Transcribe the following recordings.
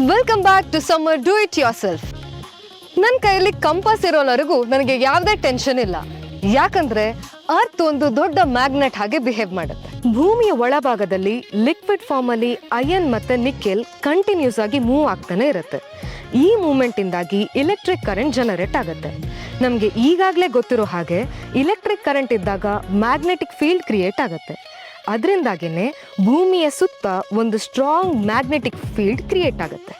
Welcome back to summer do it yourself. ನನ್ನ ಕೈಯಲ್ಲಿ compass ಇರೋವರೆಗೂ ನನಗೆ ಯಾವುದೇ ಟೆನ್ಷನ್ ಇಲ್ಲ. ಯಾಕಂದ್ರೆ ಅರ್ತ್ ಒಂದು ದೊಡ್ಡ ಮ್ಯಾಗ್ನೆಟ್ ಹಾಗೆ ಬಿಹೇವ್ ಮಾಡುತ್ತೆ. ಭೂಮಿಯ ಒಳಭಾಗದಲ್ಲಿ ಲಿಕ್ವಿಡ್ ಫಾರ್ಮ್ ಅಲ್ಲಿ ಅಯನ್ ಮತ್ತೆ ನಿಕೆಲ್ ಕಂಟಿನ್ಯೂಸ್ ಆಗಿ ಮೂವ್ ಆಗ್ತಾನೆ ಇರುತ್ತೆ. ಈ ಮೂವ್ಮೆಂಟ್ ಇಂದಾಗಿ ಎಲೆಕ್ಟ್ರಿಕ್ ಕರೆಂಟ್ ಜನರೇಟ್ ಆಗುತ್ತೆ. ನಮಗೆ ಈಗಾಗಲೇ ಗೊತ್ತಿರೋ ಹಾಗೆ ಇಲೆಕ್ಟ್ರಿಕ್ ಕರೆಂಟ್ ಇದ್ದಾಗ ಮ್ಯಾಗ್ನೆಟಿಕ್ ಫೀಲ್ಡ್ ಕ್ರಿಯೇಟ್ ಆಗುತ್ತೆ. ಅದರಿಂದಾಗಿನೇ ಭೂಮಿಯ ಸುತ್ತ ಒಂದು ಸ್ಟ್ರಾಂಗ್ ಮ್ಯಾಗ್ನೆಟಿಕ್ ಫೀಲ್ಡ್ ಕ್ರಿಯೇಟ್ ಆಗುತ್ತೆ.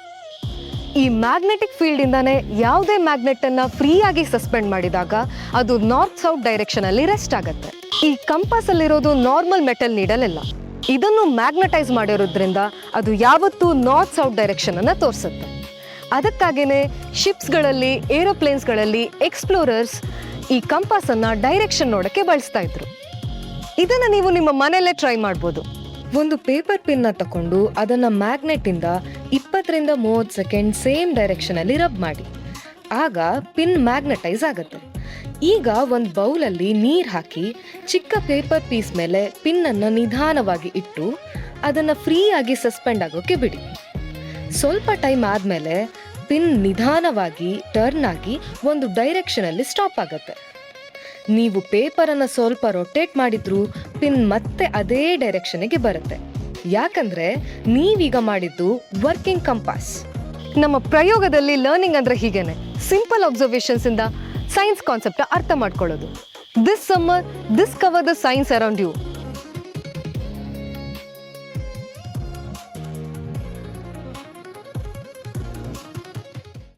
ಈ ಮ್ಯಾಗ್ನೆಟಿಕ್ ಫೀಲ್ಡ್ ಇಂದಾನೆ ಯಾವುದೇ ಮ್ಯಾಗ್ನೆಟ್ ಅನ್ನ ಫ್ರೀ ಆಗಿ ಸಸ್ಪೆಂಡ್ ಮಾಡಿದಾಗ ಅದು ನಾರ್ತ್ ಸೌತ್ ಡೈರೆಕ್ಷನ್ ಅಲ್ಲಿ ರೆಸ್ಟ್ ಆಗುತ್ತೆ. ಈ ಕಂಪಾಸ್ ಅಲ್ಲಿರೋದು ನಾರ್ಮಲ್ ಮೆಟಲ್ ನೀಡಲ್ ಅಲ್ಲ. ಇದನ್ನು ಮ್ಯಾಗ್ನೆಟೈಸ್ ಮಾಡಿರೋದ್ರಿಂದ ಅದು ಯಾವತ್ತೂ ನಾರ್ತ್ ಸೌತ್ ಡೈರೆಕ್ಷನ್ ಅನ್ನ ತೋರಿಸುತ್ತೆ. ಅದಕ್ಕಾಗಿನೇ ಶಿಪ್ಸ್ಗಳಲ್ಲಿ, ಏರೋಪ್ಲೇನ್ಸ್ಗಳಲ್ಲಿ ಎಕ್ಸ್ಪ್ಲೋರರ್ಸ್ ಈ ಕಂಪಾಸ್ ಅನ್ನ ಡೈರೆಕ್ಷನ್ ನೋಡಕ್ಕೆ ಬಳಸ್ತಾ ಇದ್ರು. ಇದನ್ನ ನೀವು ನಿಮ್ಮ ಮನೆಯಲ್ಲೇ ಟ್ರೈ ಮಾಡ್ಬೋದು. ಒಂದು ಪೇಪರ್ ಪಿನ್ನ ತಕೊಂಡು ಅದನ್ನ ಮ್ಯಾಗ್ನೆಟ್ ಇಂದ 20 ರಿಂದ 30 ಸೆಕೆಂಡ್ ಸೇಮ್ ಡೈರೆಕ್ಷನ್ ಅಲ್ಲಿ ರಬ್ ಮಾಡಿ. ಆಗ ಪಿನ್ ಮ್ಯಾಗ್ನೆಟೈಸ್ ಆಗುತ್ತೆ. ಈಗ ಒಂದು ಬೌಲಲ್ಲಿ ನೀರು ಹಾಕಿ ಚಿಕ್ಕ ಪೇಪರ್ ಪೀಸ್ ಮೇಲೆ ಪಿನ್ ಅನ್ನ ನಿಧಾನವಾಗಿ ಇಟ್ಟು ಅದನ್ನ ಫ್ರೀ ಆಗಿ ಸಸ್ಪೆಂಡ್ ಆಗೋಕೆ ಬಿಡಿ. ಸ್ವಲ್ಪ ಟೈಮ್ ಆದ್ಮೇಲೆ ಪಿನ್ ನಿಧಾನವಾಗಿ ಟರ್ನ್ ಆಗಿ ಒಂದು ಡೈರೆಕ್ಷನ್ ಅಲ್ಲಿ ಸ್ಟಾಪ್ ಆಗುತ್ತೆ. ನೀವು ಪೇಪರ್ ಅನ್ನ ಸ್ವಲ್ಪ ರೊಟೇಟ್ ಮಾಡಿದ್ರೂ ಪಿನ್ ಮತ್ತೆ ಅದೇ ಡೈರೆಕ್ಷನ್ಗೆ ಬರುತ್ತೆ. ಯಾಕಂದ್ರೆ ನೀವೀಗ ಮಾಡಿದ್ದು ವರ್ಕಿಂಗ್ ಕಂಪಾಸ್. ನಮ್ಮ ಪ್ರಯೋಗದಲ್ಲಿ ಲರ್ನಿಂಗ್ ಅಂದ್ರೆ ಹೀಗೇನೆ, ಸಿಂಪಲ್ ಅಬ್ಸರ್ವೇಷನ್ಸ್ ಇಂದ ಸೈನ್ಸ್ ಕಾನ್ಸೆಪ್ಟ್ ಅರ್ಥ ಮಾಡ್ಕೊಳ್ಳೋದು. This summer discover the science around you.